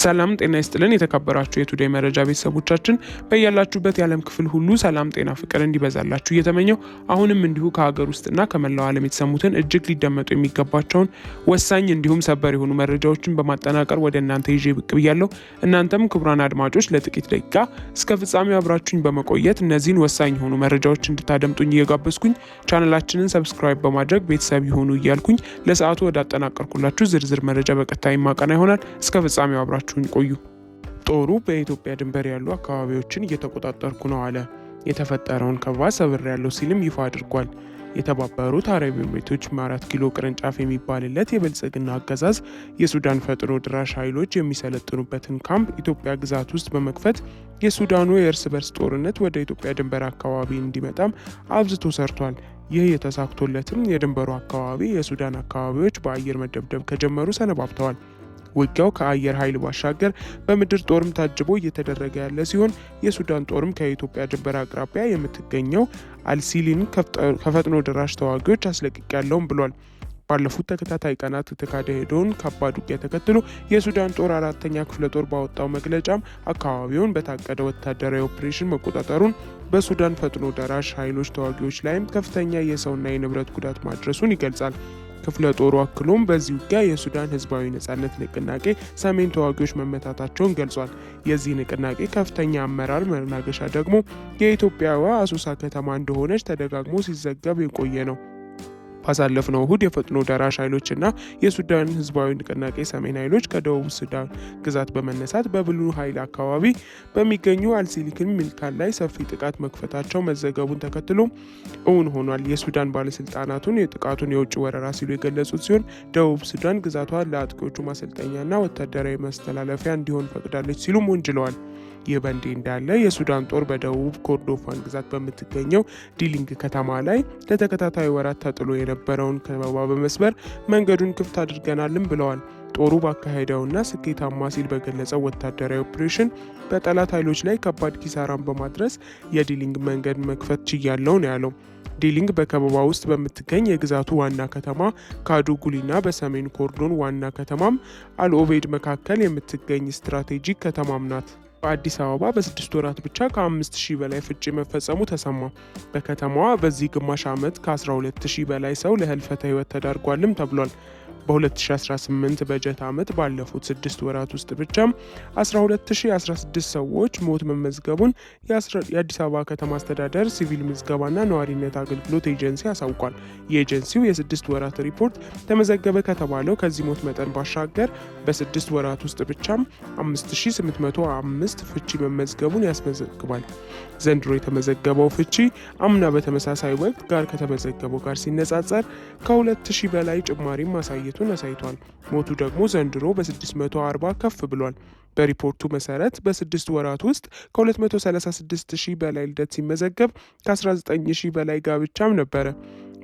ሰላም ጤና ይስጥልን የተከበራችሁ የቱዴይ መረጃ ቤተሰቦቻችን በያላችሁበት የዓለም ክፍል ሁሉ ሰላም ጤና ፍቅር እንዲበዛላችሁ እየተመኘው አሁንም እንዲሁ ከሀገር ውስጥና ከመላው ዓለም የተሰሙትን እጅግ ሊደመጡ የሚገባቸውን ወሳኝ እንዲሁም ሰበር የሆኑ መረጃዎችን በማጠናቀር ወደ እናንተ ይዤ ብቅ ብያለሁ። እናንተም ክቡራን አድማጮች ለጥቂት ደቂቃ እስከ ፍጻሜው አብራችሁኝ በመቆየት እነዚህን ወሳኝ የሆኑ መረጃዎች እንድታደምጡኝ እየጋበዝኩኝ ቻናላችንን ሰብስክራይብ በማድረግ ቤተሰብ ይሁኑ እያልኩኝ ለሰዓቱ ወደ አጠናቀርኩላችሁ ዝርዝር መረጃ በቀጣይ ማቀና ይሆናል። እስከ ፍጻሜው አብራችሁኝ ቆዩ። ጦሩ በኢትዮጵያ ድንበር ያሉ አካባቢዎችን እየተቆጣጠርኩ ነው አለ። የተፈጠረውን ከበባ ሰብሬያለሁ ሲልም ይፋ አድርጓል። የተባበሩት አረብ ኤሚሬቶች 4 ኪሎ ቅርንጫፍ የሚባልለት የብልጽግና አገዛዝ የሱዳን ፈጥኖ ድራሽ ኃይሎች የሚሰለጥኑበትን ካምፕ ኢትዮጵያ ግዛት ውስጥ በመክፈት የሱዳኑ የእርስ በርስ ጦርነት ወደ ኢትዮጵያ ድንበር አካባቢ እንዲመጣም አብዝቶ ሰርቷል። ይህ የተሳክቶለትም የድንበሩ አካባቢ የሱዳን አካባቢዎች በአየር መደብደብ ከጀመሩ ሰነባብተዋል። ውጊያው ከአየር ኃይል ባሻገር በምድር ጦርም ታጅቦ እየተደረገ ያለ ሲሆን የሱዳን ጦርም ከኢትዮጵያ ድንበር አቅራቢያ የምትገኘው አልሲሊን ከፈጥኖ ደራሽ ተዋጊዎች አስለቅቄያለሁም ብሏል። ባለፉት ተከታታይ ቀናት የተካሄደውን ከባድ ውጊያ ተከትሎ የሱዳን ጦር 4ኛ ክፍለ ጦር ባወጣው መግለጫም አካባቢውን በታቀደ ወታደራዊ ኦፕሬሽን መቆጣጠሩን፣ በሱዳን ፈጥኖ ደራሽ ኃይሎች ተዋጊዎች ላይም ከፍተኛ የሰውና የንብረት ጉዳት ማድረሱን ይገልጻል። ክፍለ ጦሩ አክሎም በዚህ ውጊያ የሱዳን ህዝባዊ ነጻነት ንቅናቄ ሰሜን ተዋጊዎች መመታታቸውን ገልጿል። የዚህ ንቅናቄ ከፍተኛ አመራር መናገሻ ደግሞ የኢትዮጵያዋ አሶሳ ከተማ እንደሆነች ተደጋግሞ ሲዘገብ የቆየ ነው። ባሳለፍነው እሁድ የፈጥኖ ደራሽ ኃይሎችና የሱዳን ህዝባዊ ንቅናቄ ሰሜን ኃይሎች ከደቡብ ሱዳን ግዛት በመነሳት በብሉ ኃይል አካባቢ በሚገኙ አልሲሊክን ሚልካን ላይ ሰፊ ጥቃት መክፈታቸው መዘገቡን ተከትሎ እውን ሆኗል። የሱዳን ባለስልጣናቱን የጥቃቱን የውጭ ወረራ ሲሉ የገለጹት ሲሆን ደቡብ ሱዳን ግዛቷን ለአጥቂዎቹ ማሰልጠኛና ወታደራዊ ማስተላለፊያ እንዲሆን ፈቅዳለች ሲሉም ወንጅለዋል። ይህ በእንዲህ እንዳለ የሱዳን ጦር በደቡብ ኮርዶፋን ግዛት በምትገኘው ዲሊንግ ከተማ ላይ ለተከታታይ ወራት ተጥሎ የነበረውን ከበባ በመስበር መንገዱን ክፍት አድርገናልም ብለዋል። ጦሩ ባካሄደውና ስኬታማ ሲል በገለጸው ወታደራዊ ኦፕሬሽን በጠላት ኃይሎች ላይ ከባድ ኪሳራን በማድረስ የዲሊንግ መንገድ መክፈት ችያለው ነው ያለው። ዲሊንግ በከበባ ውስጥ በምትገኝ የግዛቱ ዋና ከተማ ካዱጉሊና በሰሜን ኮርዶን ዋና ከተማም አልኦቤድ መካከል የምትገኝ ስትራቴጂክ ከተማም ናት። በአዲስ አበባ በ6 ወራት ብቻ ከ5000 በላይ ፍቺ መፈጸሙ ተሰማ። በከተማዋ በዚህ ግማሽ ዓመት ከ12000 በላይ ሰው ለህልፈተ ህይወት ተዳርጓልም ተብሏል። በ2018 በጀት ዓመት ባለፉት 6 ወራት ውስጥ ብቻም 12016 ሰዎች ሞት መመዝገቡን የአዲስ አበባ ከተማ አስተዳደር ሲቪል ምዝገባና ነዋሪነት አገልግሎት ኤጀንሲ አሳውቋል። የኤጀንሲው የ6 ወራት ሪፖርት ተመዘገበ ከተባለው ከዚህ ሞት መጠን ባሻገር በ6 ወራት ውስጥ ብቻም 5805 ፍቺ መመዝገቡን ያስመዘግባል። ዘንድሮ የተመዘገበው ፍቺ አምና በተመሳሳይ ወቅት ጋር ከተመዘገበው ጋር ሲነጻጸር ከ2000 በላይ ጭማሪም ማሳየቱን አሳይቷል። ሞቱ ደግሞ ዘንድሮ በ640 ከፍ ብሏል። በሪፖርቱ መሰረት በ6 ወራት ውስጥ ከ236,000 በላይ ልደት ሲመዘገብ ከ19,000 በላይ ጋብቻም ነበረ።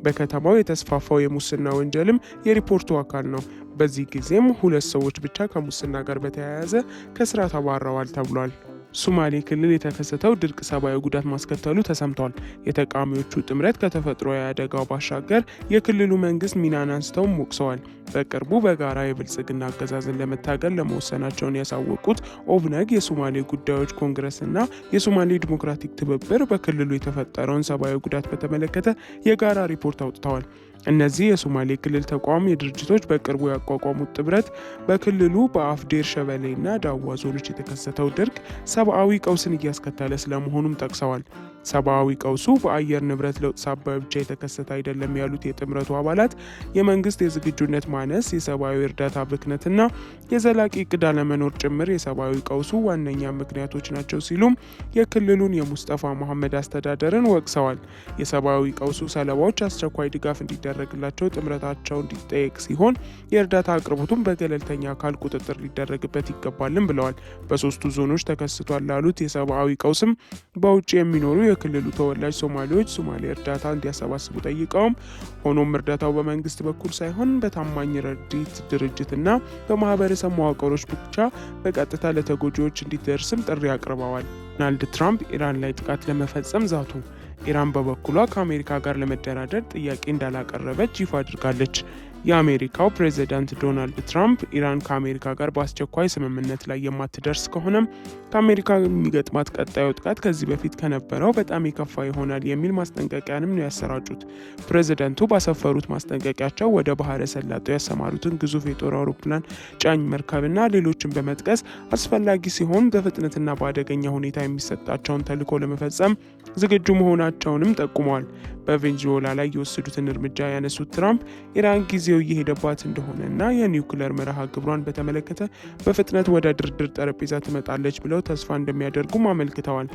በከተማው የተስፋፋው የሙስና ወንጀልም የሪፖርቱ አካል ነው። በዚህ ጊዜም 2 ሰዎች ብቻ ከሙስና ጋር በተያያዘ ከስራ ተባረዋል ተብሏል። ሶማሌ ክልል የተከሰተው ድርቅ ሰብአዊ ጉዳት ማስከተሉ ተሰምቷል። የተቃዋሚዎቹ ጥምረት ከተፈጥሮ አደጋው ባሻገር የክልሉ መንግስት ሚናን አንስተውም ወቅሰዋል። በቅርቡ በጋራ የብልጽግና አገዛዝን ለመታገል ለመወሰናቸውን ያሳወቁት ኦብነግ፣ የሶማሌ ጉዳዮች ኮንግረስና የሶማሌ ዲሞክራቲክ ትብብር በክልሉ የተፈጠረውን ሰብአዊ ጉዳት በተመለከተ የጋራ ሪፖርት አውጥተዋል። እነዚህ የሶማሌ ክልል ተቋሚ ድርጅቶች በቅርቡ ያቋቋሙት ጥምረት በክልሉ በአፍዴር ሸበሌና ዳዋ ዞኖች የተከሰተው ድርቅ ሰብአዊ ቀውስን እያስከተለ ስለመሆኑም ጠቅሰዋል። ሰብአዊ ቀውሱ በአየር ንብረት ለውጥ ሳቢያ ብቻ የተከሰተ አይደለም ያሉት የጥምረቱ አባላት የመንግስት የዝግጁነት ማነስ፣ የሰብአዊ እርዳታ ብክነትና የዘላቂ እቅድ አለመኖር ጭምር የሰብአዊ ቀውሱ ዋነኛ ምክንያቶች ናቸው ሲሉም የክልሉን የሙስጠፋ መሐመድ አስተዳደርን ወቅሰዋል። የሰብአዊ ቀውሱ ሰለባዎች አስቸኳይ ድጋፍ እንዲደረግላቸው ጥምረታቸው እንዲጠየቅ ሲሆን የእርዳታ አቅርቦቱም በገለልተኛ አካል ቁጥጥር ሊደረግበት ይገባልም ብለዋል። በ3ቱ ዞኖች ተከስቷል ላሉት የሰብአዊ ቀውስም በውጭ የሚኖሩ የክልሉ ተወላጅ ሶማሌዎች ሶማሌ እርዳታ እንዲያሰባስቡ ጠይቀውም ሆኖም እርዳታው በመንግስት በኩል ሳይሆን በታማኝ ረድኤት ድርጅትና በማህበረሰብ መዋቅሮች ብቻ በቀጥታ ለተጎጂዎች እንዲደርስም ጥሪ አቅርበዋል። ዶናልድ ትራምፕ ኢራን ላይ ጥቃት ለመፈጸም ዛቱ። ኢራን በበኩሏ ከአሜሪካ ጋር ለመደራደር ጥያቄ እንዳላቀረበች ይፋ አድርጋለች። የአሜሪካው ፕሬዝዳንት ዶናልድ ትራምፕ ኢራን ከአሜሪካ ጋር በአስቸኳይ ስምምነት ላይ የማትደርስ ከሆነም ከአሜሪካ የሚገጥማት ቀጣዩ ጥቃት ከዚህ በፊት ከነበረው በጣም የከፋ ይሆናል የሚል ማስጠንቀቂያንም ነው ያሰራጩት። ፕሬዝዳንቱ ባሰፈሩት ማስጠንቀቂያቸው ወደ ባህረ ሰላጤው ያሰማሩትን ግዙፍ የጦር አውሮፕላን ጫኝ መርከብና ሌሎችን በመጥቀስ አስፈላጊ ሲሆን በፍጥነትና በአደገኛ ሁኔታ የሚሰጣቸውን ተልዕኮ ለመፈጸም ዝግጁ መሆናቸውንም ጠቁመዋል። በቬንዙዌላ ላይ የወሰዱትን እርምጃ ያነሱት ትራምፕ ኢራን ጊዜው እየሄደባት እንደሆነና የኒውክለር መርሃ ግብሯን በተመለከተ በፍጥነት ወደ ድርድር ጠረጴዛ ትመጣለች ብለው ተስፋ እንደሚያደርጉም አመልክተዋል።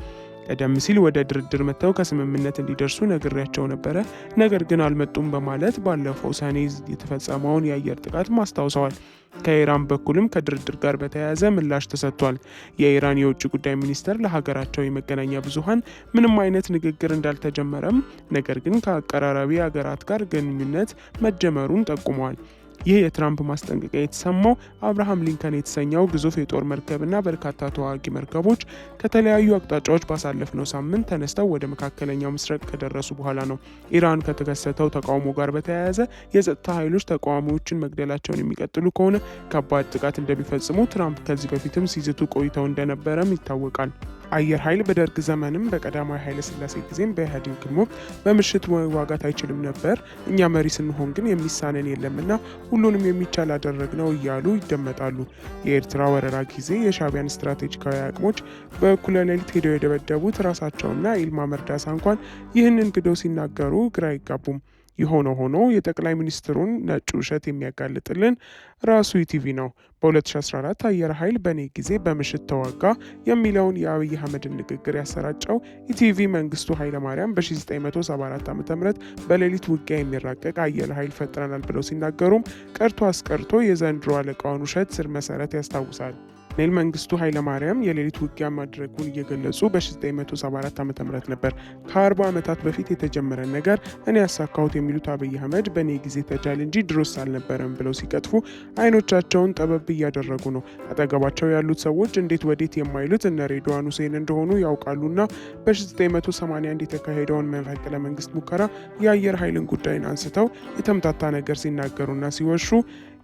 ቀደም ሲል ወደ ድርድር መጥተው ከስምምነት እንዲደርሱ ነግሬያቸው ነበረ፣ ነገር ግን አልመጡም በማለት ባለፈው ሰኔ የተፈጸመውን የአየር ጥቃት አስታውሰዋል። ከኢራን በኩልም ከድርድር ጋር በተያያዘ ምላሽ ተሰጥቷል። የኢራን የውጭ ጉዳይ ሚኒስቴር ለሀገራቸው የመገናኛ ብዙኃን ምንም አይነት ንግግር እንዳልተጀመረም፣ ነገር ግን ከአቀራራቢ ሀገራት ጋር ግንኙነት መጀመሩን ጠቁመዋል። ይህ የትራምፕ ማስጠንቀቂያ የተሰማው አብርሃም ሊንከን የተሰኘው ግዙፍ የጦር መርከብና በርካታ ተዋጊ መርከቦች ከተለያዩ አቅጣጫዎች ባሳለፍነው ሳምንት ተነስተው ወደ መካከለኛው ምስራቅ ከደረሱ በኋላ ነው። ኢራን ከተከሰተው ተቃውሞ ጋር በተያያዘ የጸጥታ ኃይሎች ተቃዋሚዎችን መግደላቸውን የሚቀጥሉ ከሆነ ከባድ ጥቃት እንደሚፈጽሙ ትራምፕ ከዚህ በፊትም ሲዝቱ ቆይተው እንደነበረም ይታወቃል። አየር ኃይል በደርግ ዘመንም በቀዳማዊ ኃይለ ሥላሴ ጊዜም በኢህአዴግም ወቅት በምሽት መዋጋት አይችልም ነበር፣ እኛ መሪ ስንሆን ግን የሚሳነን የለምና ሁሉንም የሚቻል አደረግነው እያሉ ይደመጣሉ። የኤርትራ ወረራ ጊዜ የሻዕቢያን ስትራቴጂካዊ አቅሞች በእኩለ ሌሊት ሄደው የደበደቡት ራሳቸውና ኢልማ መርዳሳ እንኳን ይህንን ክደው ሲናገሩ ግራ አይጋቡም። የሆነ ሆኖ የጠቅላይ ሚኒስትሩን ነጭ ውሸት የሚያጋልጥልን ራሱ ኢቲቪ ነው። በ2014 አየር ኃይል በእኔ ጊዜ በምሽት ተዋጋ የሚለውን የአብይ አህመድን ንግግር ያሰራጨው ኢቲቪ መንግስቱ ኃይለማርያም በ1974 ዓ.ም በሌሊት ውጊያ የሚራቀቅ አየር ኃይል ፈጥረናል ብለው ሲናገሩም ቀርቶ አስቀርቶ የዘንድሮ አለቃውን ውሸት ስር መሰረት ያስታውሳል። ኮሎኔል መንግስቱ ኃይለማርያም የሌሊት ውጊያ ማድረጉን እየገለጹ በ1974 ዓ.ም ነበር። ከ40 ዓመታት በፊት የተጀመረ ነገር እኔ ያሳካሁት የሚሉት አብይ አህመድ በእኔ ጊዜ ተቻለ እንጂ ድሮስ አልነበረም ብለው ሲቀጥፉ አይኖቻቸውን ጠበብ እያደረጉ ነው። አጠገባቸው ያሉት ሰዎች እንዴት ወዴት የማይሉት እነ ሬድዋን ሁሴን እንደሆኑ ያውቃሉና በ1981 የተካሄደውን መፈንቅለ መንግስት ሙከራ የአየር ኃይልን ጉዳይን አንስተው የተምታታ ነገር ሲናገሩና ሲወሹ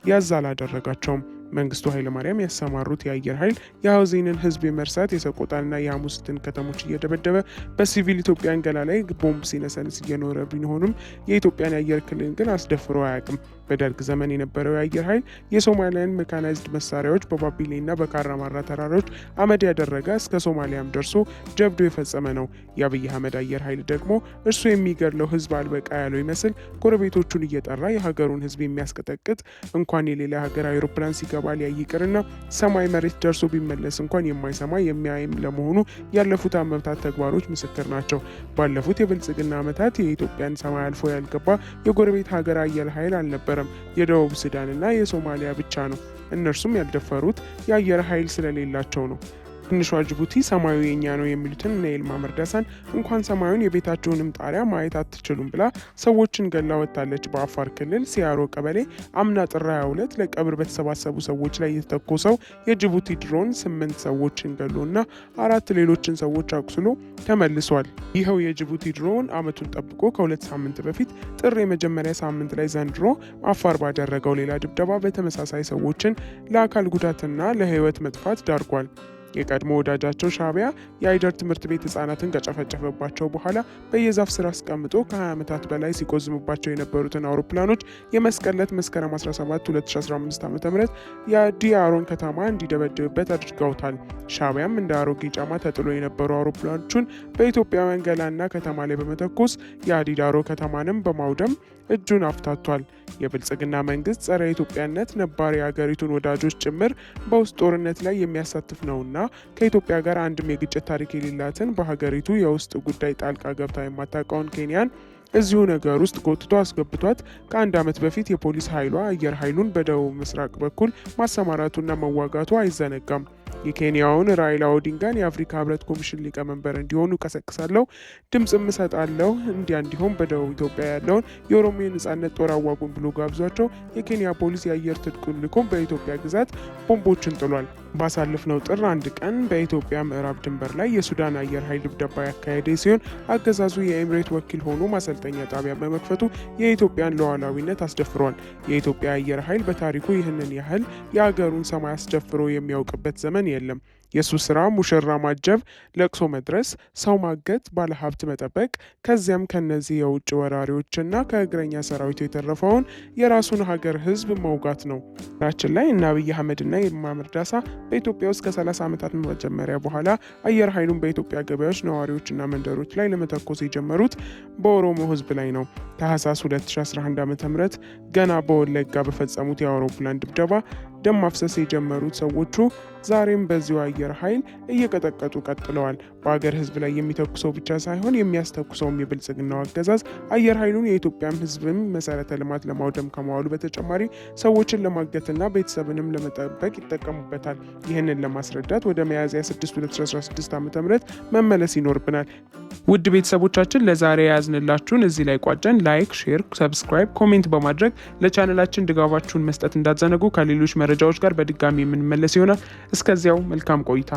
ያዝ አላደረጋቸውም። መንግስቱ ኃይለማርያም ያሰማሩት የአየር ኃይል የሐውዜንን ህዝብ የመርሳት የሰቆጣንና የሐሙስትን ከተሞች እየደበደበ በሲቪል ኢትዮጵያን ገላ ላይ ቦምብ ሲነሰንስ እየኖረ ቢሆንም የኢትዮጵያን የአየር ክልል ግን አስደፍሮ አያውቅም። በደርግ ዘመን የነበረው የአየር ኃይል የሶማሊያን ሜካናይዝድ መሳሪያዎች በባቢሌና በካራማራ ተራሮች አመድ ያደረገ እስከ ሶማሊያም ደርሶ ጀብዶ የፈጸመ ነው። የአብይ አህመድ አየር ኃይል ደግሞ እርሱ የሚገድለው ህዝብ አልበቃ ያለው ይመስል ጎረቤቶቹን እየጠራ የሀገሩን ህዝብ የሚያስቀጠቅጥ እንኳን የሌላ ሀገር አውሮፕላን ሲገባ ሊያይቅርና ሰማይ መሬት ደርሶ ቢመለስ እንኳን የማይሰማ የሚያይም ለመሆኑ ያለፉት ዓመታት ተግባሮች ምስክር ናቸው። ባለፉት የብልጽግና ዓመታት የኢትዮጵያን ሰማይ አልፎ ያልገባ የጎረቤት ሀገር አየር ኃይል አልነበረም። የደቡብ ሱዳንና የሶማሊያ ብቻ ነው። እነርሱም ያልደፈሩት የአየር ኃይል ስለሌላቸው ነው። ትንሿ ጅቡቲ ሰማዩ የኛ ነው የሚሉትን እነ ይልማ መርዳሳን እንኳን ሰማዩን የቤታቸውንም ጣሪያ ማየት አትችሉም ብላ ሰዎችን ገላ ወጥታለች። በአፋር ክልል ሲያሮ ቀበሌ አምና ጥር 22 ለቀብር በተሰባሰቡ ሰዎች ላይ የተተኮሰው የጅቡቲ ድሮን 8 ሰዎችን ገሎና 4 ሌሎችን ሰዎች አቁስሎ ተመልሷል። ይኸው የጅቡቲ ድሮን ዓመቱን ጠብቆ ከ2 ሳምንት በፊት ጥር የመጀመሪያ ሳምንት ላይ ዘንድሮ አፋር ባደረገው ሌላ ድብደባ በተመሳሳይ ሰዎችን ለአካል ጉዳትና ለህይወት መጥፋት ዳርጓል። የቀድሞ ወዳጃቸው ሻዕቢያ የአይደር ትምህርት ቤት ህጻናትን ከጨፈጨፈባቸው በኋላ በየዛፍ ስር አስቀምጦ ከ20 ዓመታት በላይ ሲቆዝምባቸው የነበሩትን አውሮፕላኖች የመስቀል ዕለት መስከረም 17 2015 ዓ.ም የዲያሮን ከተማ እንዲደበድብበት አድርገውታል። ሻዕቢያም እንደ አሮጌ ጫማ ተጥሎ የነበሩ አውሮፕላኖቹን በኢትዮጵያውያን ገላና ከተማ ላይ በመተኮስ የአዲዳሮ ከተማንም በማውደም እጁን አፍታቷል። የብልጽግና መንግስት ጸረ ኢትዮጵያነት ነባር የሀገሪቱን ወዳጆች ጭምር በውስጥ ጦርነት ላይ የሚያሳትፍ ነውና ከኢትዮጵያ ጋር አንድም የግጭት ታሪክ የሌላትን በሀገሪቱ የውስጥ ጉዳይ ጣልቃ ገብታ የማታውቀውን ኬንያን እዚሁ ነገር ውስጥ ጎትቶ አስገብቷት ከ1 ዓመት በፊት የፖሊስ ኃይሏ አየር ኃይሉን በደቡብ ምስራቅ በኩል ማሰማራቱና መዋጋቱ አይዘነጋም። የኬንያውን ራይላ ኦዲንጋን የአፍሪካ ህብረት ኮሚሽን ሊቀመንበር እንዲሆኑ ቀሰቅሳለሁ፣ ድምፅም እሰጣለሁ፣ እንዲሆን በደቡብ ኢትዮጵያ ያለውን የኦሮሞ የነጻነት ጦር አዋጉን ብሎ ጋብዟቸው የኬንያ ፖሊስ የአየር ትጥቁን ልኮም በኢትዮጵያ ግዛት ቦምቦችን ጥሏል። ባሳለፍነው ጥር 1 ቀን በኢትዮጵያ ምዕራብ ድንበር ላይ የሱዳን አየር ኃይል ድብደባ ያካሄደ ሲሆን አገዛዙ የኤምሬት ወኪል ሆኖ ማሰልጠኛ ጣቢያ በመክፈቱ የኢትዮጵያን ሉዓላዊነት አስደፍሯል። የኢትዮጵያ አየር ኃይል በታሪኩ ይህንን ያህል የአገሩን ሰማይ አስደፍሮ የሚያውቅበት ዘመን የለም። የሱ ስራ ሙሽራ ማጀብ፣ ለቅሶ መድረስ፣ ሰው ማገት፣ ባለሀብት መጠበቅ፣ ከዚያም ከነዚህ የውጭ ወራሪዎችና ከእግረኛ ሰራዊቱ የተረፈውን የራሱን ሀገር ህዝብ መውጋት ነው። ራችን ላይ እነ አብይ አህመድና ይልማ መርዳሳ በኢትዮጵያ ውስጥ ከ30 ዓመታት መጀመሪያ በኋላ አየር ኃይሉን በኢትዮጵያ ገበያዎች፣ ነዋሪዎችና መንደሮች ላይ ለመተኮስ የጀመሩት በኦሮሞ ህዝብ ላይ ነው። ታህሳስ 2011 ዓ.ም ገና በወለጋ በፈጸሙት የአውሮፕላን ድብደባ ደም ማፍሰስ የጀመሩት ሰዎቹ ዛሬም በዚሁ አየር ኃይል እየቀጠቀጡ ቀጥለዋል። በአገር ህዝብ ላይ የሚተኩሰው ብቻ ሳይሆን የሚያስተኩሰውም የብልጽግናው አገዛዝ አየር ኃይሉን የኢትዮጵያን ህዝብም መሰረተ ልማት ለማውደም ከመዋሉ በተጨማሪ ሰዎችን ለማገትና ቤተሰብንም ለመጠበቅ ይጠቀሙበታል። ይህንን ለማስረዳት ወደ ሚያዝያ 6 2016 ዓ.ም መመለስ ይኖርብናል። ውድ ቤተሰቦቻችን ለዛሬ የያዝንላችሁን እዚህ ላይ ቋጨን። ላይክ፣ ሼር፣ ሰብስክራይብ፣ ኮሜንት በማድረግ ለቻነላችን ድጋፋችሁን መስጠት እንዳትዘነጉ። ከሌሎች መረጃዎች ጋር በድጋሚ የምንመለስ ይሆናል። እስከዚያው መልካም ቆይታ።